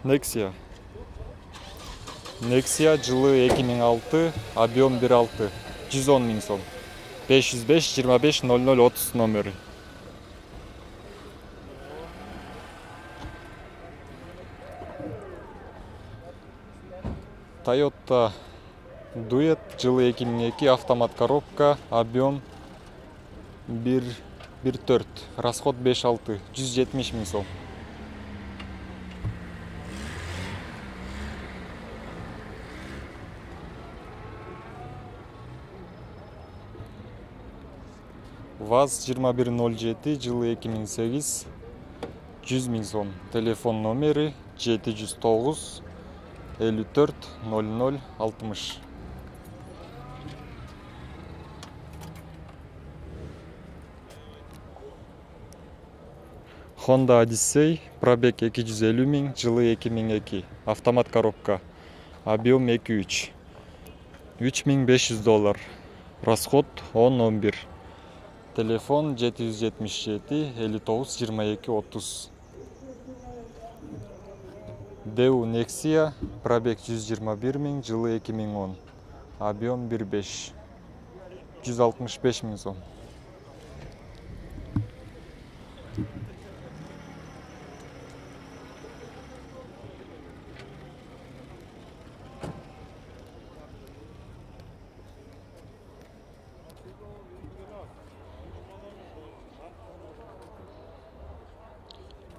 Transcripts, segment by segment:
Nexia. Nexia жылы 2006, объем 1.6, 110 000 сом. 505 25 00 30 номері. Toyota Duet жылы 2002, автомат коробка, объем 1.4, расход 5.6, 170 000 сом. ВАЗ 2107, жылы 2008, 100 000 сом. Телефон номері 709 54 00 60. Honda Odyssey, пробег 250 000, жылы 2002, автомат коробка, объем 2.3, $3500, расход 10-11. Телефон 777 59 22 30. Deu Nexia, пробег 121 000, жылы 2010, объем 1.5, 165 000 сом.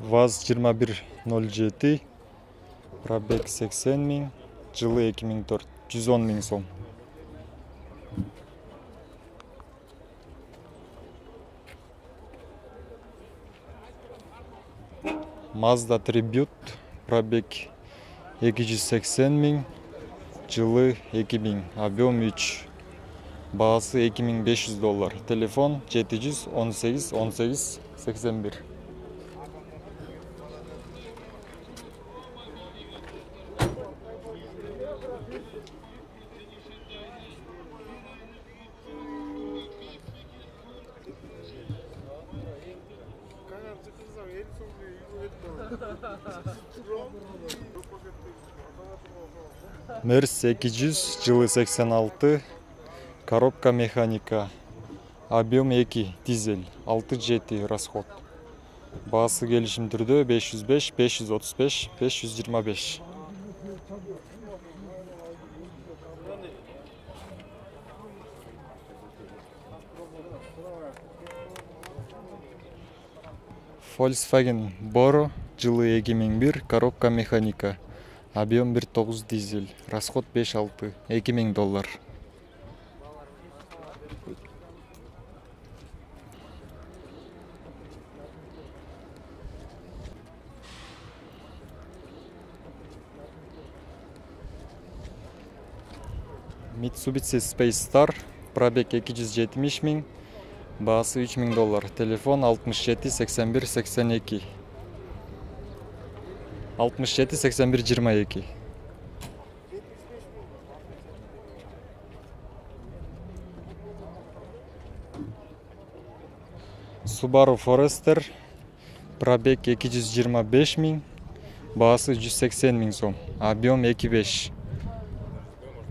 ВАЗ 2107, пробег 80 000, жылы 2004, 110 000 сом. Mazda Tribute, пробег 280 000, жылы 2000, объем 3, бағасы $2500, телефон 718 18 81. Мерс 200, жылы 86, коробка механика, объем 2, дизель, 6-7 расход. Бағасы келісім түрде 505, 535, 525. Volkswagen Boro, жылы 2001, коробка механика, объем 1.9 дизель, расход 5-6, $2000. Mitsubishi Space Star, пробег 270 000, бағасы $3000, телефон 67 81 82. 67 81 22. Subaru Forester, пробег 225 000, бағасы 180 000 сом, объем 2.5,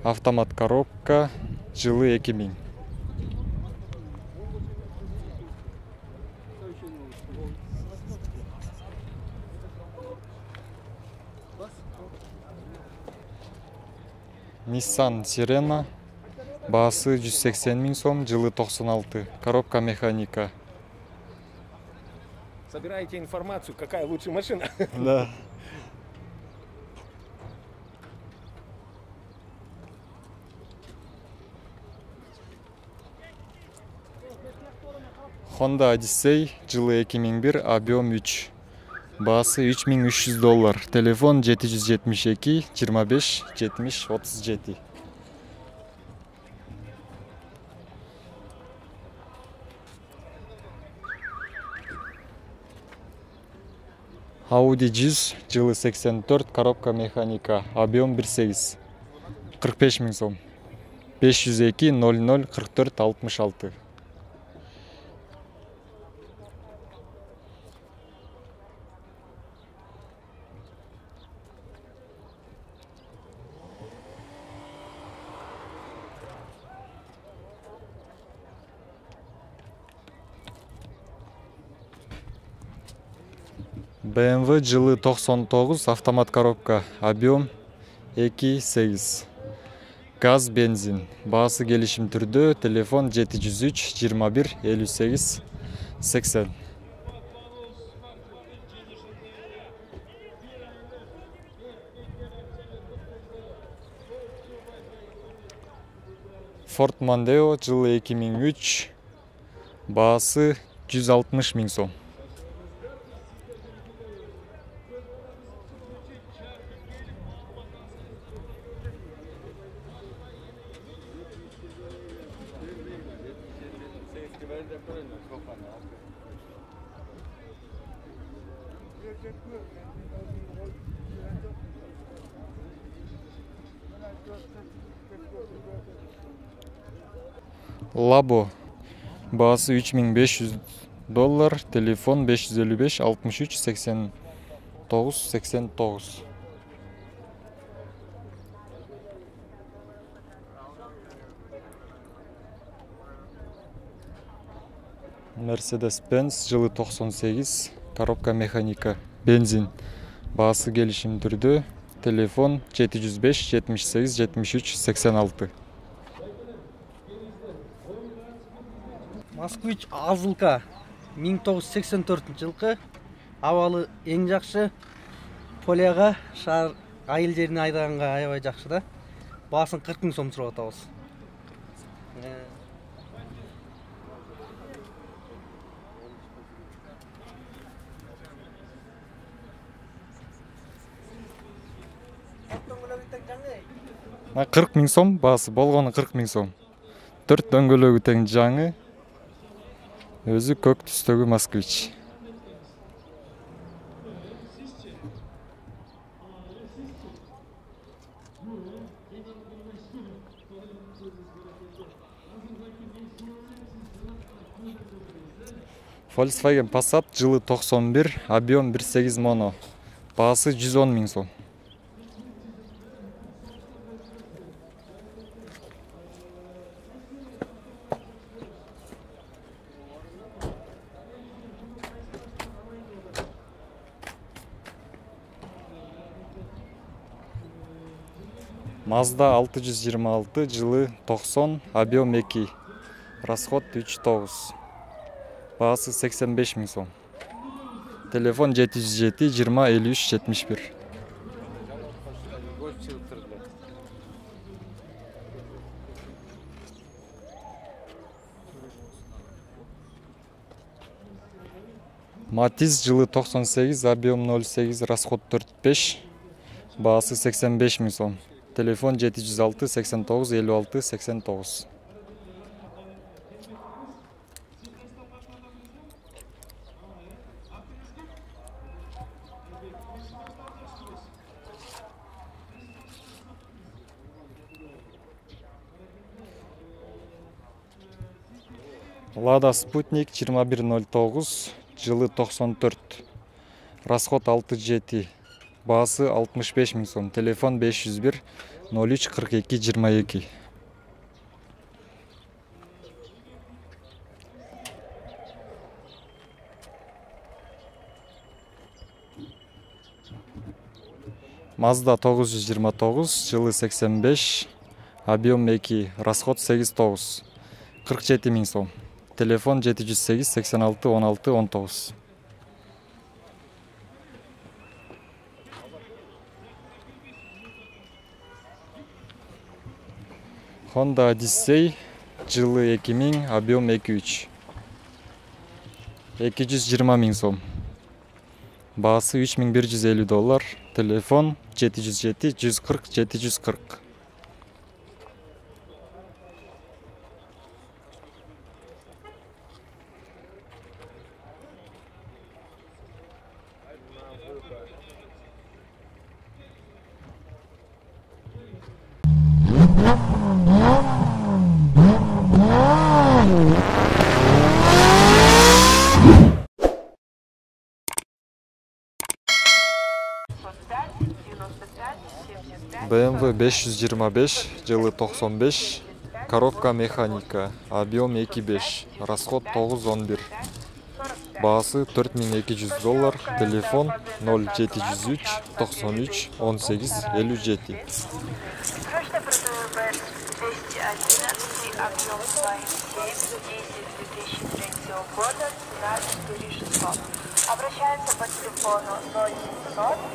автомат коробка, жылы 2000. Nissan Sirena, бағасы 180 000 сом, жылы 96, коробка механика. Собираете информацию, какая лучшая машина? Да. Honda Odyssey, жылы 2001, объем 3. Бағасы $3300, телефон 772 25 70 37. Audi 100, жылы 84, коробка механика, объем 1.8, 45 000 сом. 502 00 44 66. BMW жылы 99 автомат коробка, объем 2.8. Газ, бензин. Баасы келишим түрдө, телефон 703 21 58 80. Ford Mondeo жылы 2003, баасы 160 000 сом. Labo, баасы $3500, телефон 555 63 89 89. Mercedes-Benz жылы 98, коробка механика, бензин. Баасы келишим түрдө, телефон 705 78 73 86. Москвич Азылка 1984 жылкы, абалы эң жакшы, полияга, шаар айыл жерине айдаганга аябай жакшы да. Баасын 40 000 сом сурап атабыз. На 40 000 сом, баасы болгону 40 000 сом. 4 дөңгөлөгү тең жаңы, өзү көк түстөгү Москвич. Volkswagen Passat жылы 91, объем 1.8 моно. Баасы 110 000 сом. Mazda 626 жылы 90, объем 2, расход 3.9. Баасы 85 000 сом. Телефон 707 20 53 71. Matiz жылы 98, объем 0.8, расход 4.5, баасы 85 000 сом. Телефон 706 89 56 89. Lada Sputnik 2109, жылы 94, расход 6.7, баасы 65 000 сом. Телефон 501 03 42 22. Mazda 929, жылы 85, объем 2, расход 8.9, 47 000 сом. Телефон 708 86 16 19. Honda Odyssey жылы 2000, объем 2.3, 220 000 сом. Баасы $3150. Телефон 707 140 740. BMW 525, жылы 95, коробка механика, объем 2.5, расход 911. Баасы $4200, телефон 0703 93 18 57. Срочно продаю БЭС 211, объем 2,7, 10 2003 года, цена 4600. Обращается по телефону 0700 499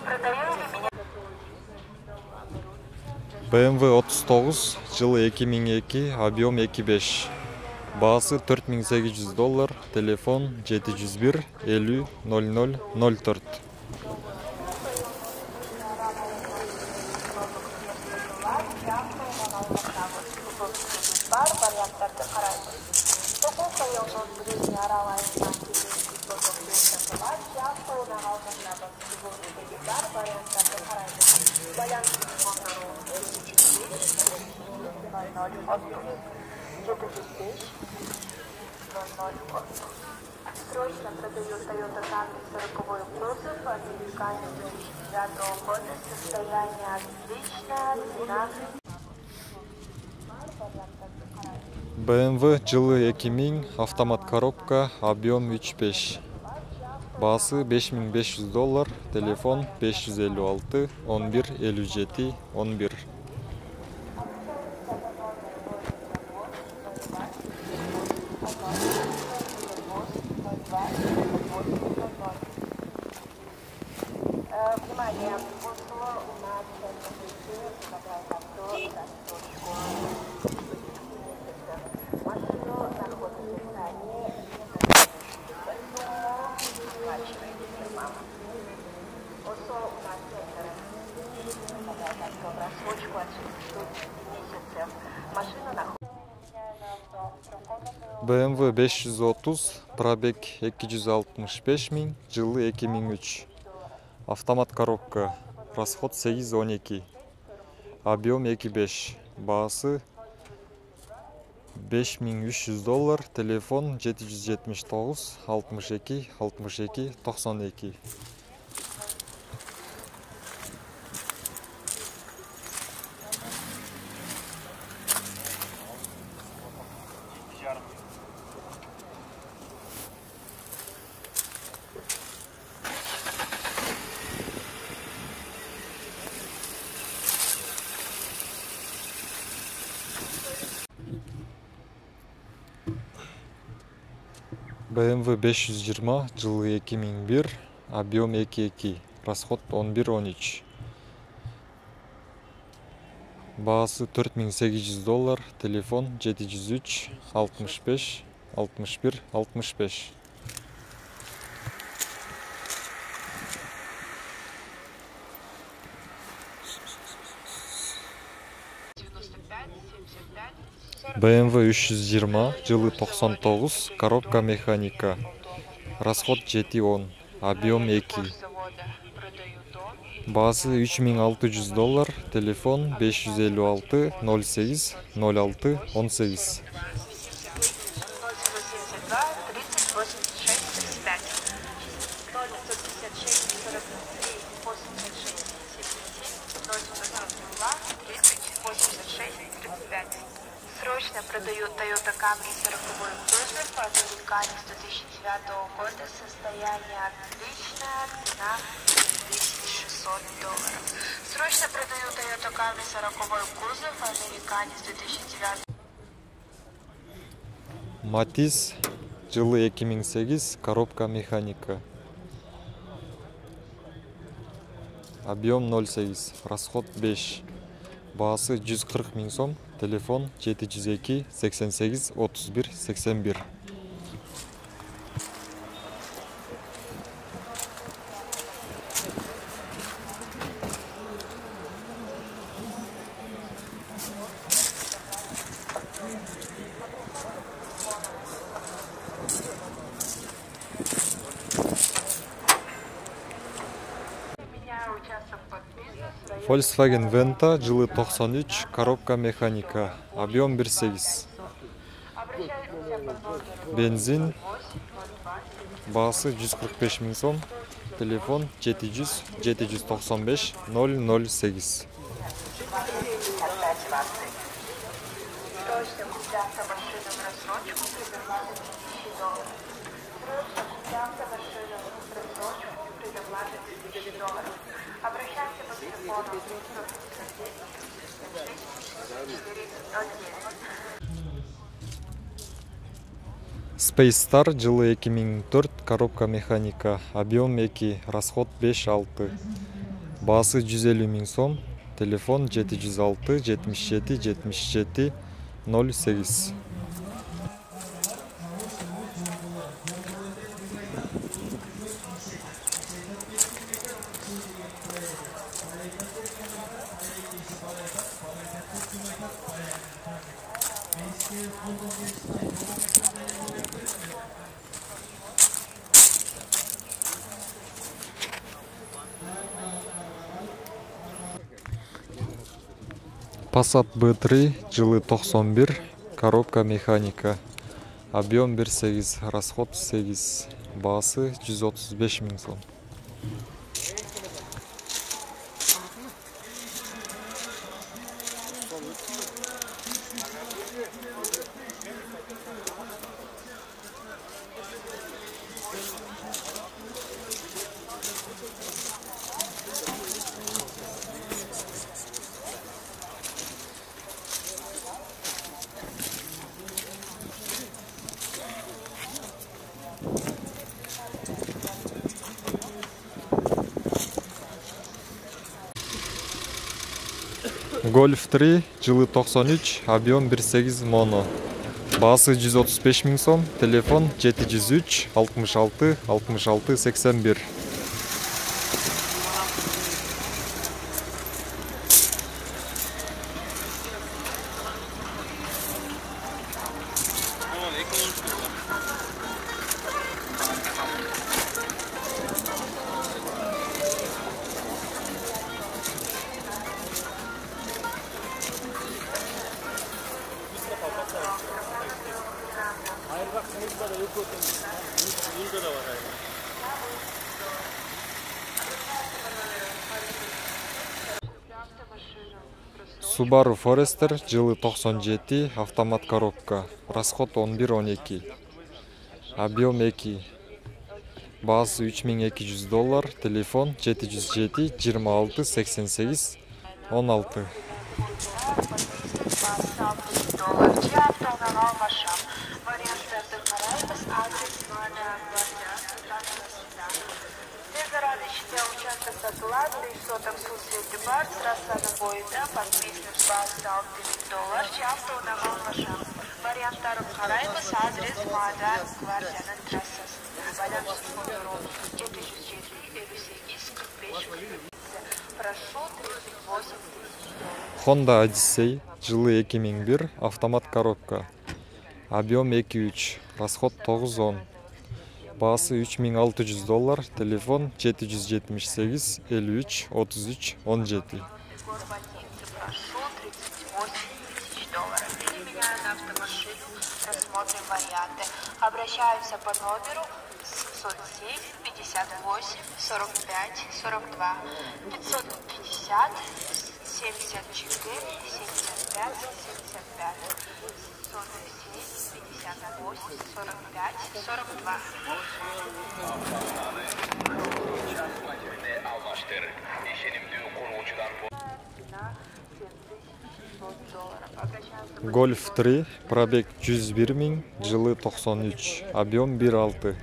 Продаю ли меня? BMW 39, жылы 2002, объем 2.5. Баасы $4800, телефон 701 50 00 04. Срочно продаю Toyota Camry 40-й кузов, американец 2009 года, состояние отличное, цена. BMW жылы 2000, автомат коробка, объем 3.5. Баасы $5500, телефон 556 11 57 11. Внимание, вышло у нас машину находится на ней. Рассрочку от 6 месяцев. Машина находится. BMW 530, пробег 265 000, жылы 2003. Автомат коробка, расход 812, объем 2.5, баасы $5300, телефон 779 62 62 92. BMW 520, жылы 2001, объем 2.2, расход 11-13. Баасы $4800, телефон 703 65 61 65. BMW 320, жылы 99, коробка механика, расход 710, объем 2. Баасы $3600, телефон 556 08 06 18. Срочно продаю Toyota Camry 40-й кузов, американец 2009 года, состояние отличное, цена $5600. Срочно продаю Toyota Camry 40-й кузов, американец 2009. Matiz, жылы 2008, коробка механика, объем 0.8, расход 5. Баасы 140 000 сом, телефон 702 88 31 81. Volkswagen Venta, жылы 93, коробка механика, объем 1.8. Бензин баасы 145 000 сом. Телефон 700 795 008. Срочно купить автомашину в рассрочку при доплате $1000. Срочно купить автомашину в рассрочку при доплате $1000. Обращайся по телефону 159 409. Space Star жылы 2004, коробка механика, объем 2, расход 5-6. Баасы 150 000 сом. Телефон 706 77 77 08. Passat B3 жылы 91, коробка механика, объем 1,8, расход 8, баасы 135 000 сом. Golf 3 жылы 93, объем 1,8 моно. Баасы 135 000 сом. Телефон 703 66 66 81. Subaru Forester жылы 97, автомат коробка, расход 11-12, объем 2, баасы $3200, телефон 707 26 88 16. Участок оплаты, соток сусети бар, трасса на бойда, подписываем базы $600, часто унамал вашам. Вариантарым қараймыз, адрес Мадан, Гвардияның трассасында. Байланыс номером 707 58 45. Прошу 38 000. Honda Odyssey жылы 2001, автомат коробка, объем 2-3, расход 9-10. Баасы $3600, телефон 778 53 33 17. Прошу $38 000. Переменяю на автомашину, рассмотрим варианты. Обращаемся по номеру 707 58 45 42 550 74 75 75 707 58 45 42. Golf 3, пробег 101 000, жылы 93, объем 1,6,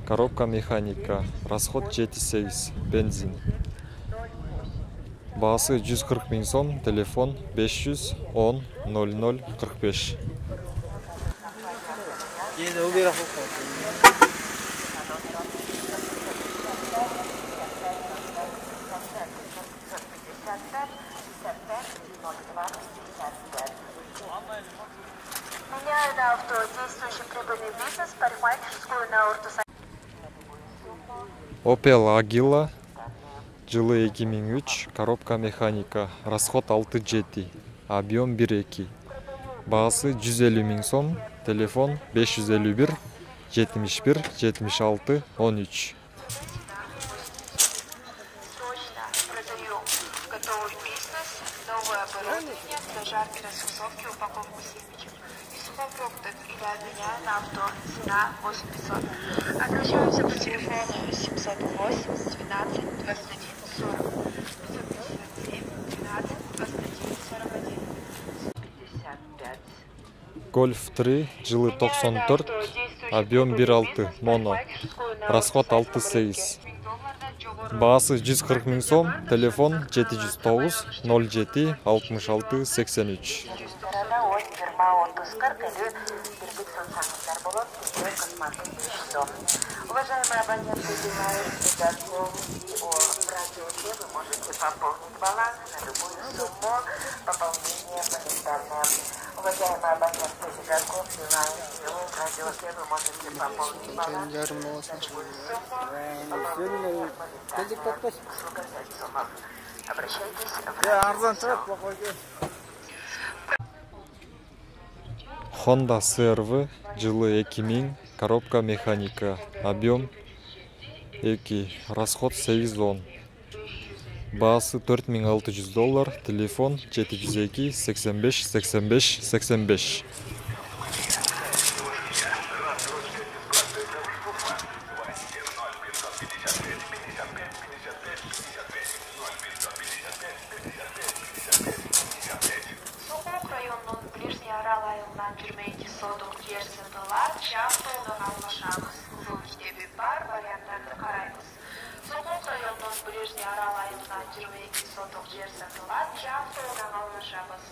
коробка механика, расход 7-8, бензин. Баасы 140 000 сом, телефон 510 00 45. Меняю на авто действующий прибыльный бизнес, парикмахерскую на Уртуса. Opel Agila жылы 2003, коробка механика, расход 6-7, объем 1,2, баасы 150 000 сом, телефон 551 71 76 13. Срочно продаем готовый бизнес, новое оборудование для жарки, расфасовки, упаковку семечек и сухофруктов или обменяю на авто. Цена 8500. Обращаемся по телефону 708 12 21 40. 557 12 21 41. 55. Golf 3 жылы 94, объем 1.6, моно. Расход 6.8. Баасы 140 000 сом, телефон 709 07 66 83. Уважаемые абоненты, знаете, в радио вы можете пополнить баланс на любую сумму пополнения моментальное. Уважаемые абоненты, Гигаком, Билайн, в радио вы можете пополнить баланс на любую сумму пополнения моментальное. Обращайтесь в радио. Honda CR-V жылы 2000, коробка механика, объем 2, расход 810. Баасы $4600, телефон 702 85 85 85. Районның Ближний Арал айылынан 22 соток жер сатылат, шахтадан алмашамыз. Бұл китебі бар варианттарды қараймыз. Соқуқ районның Ближний Арал айылынан 22 соток жер сатылат, шахтадан алмашамыз.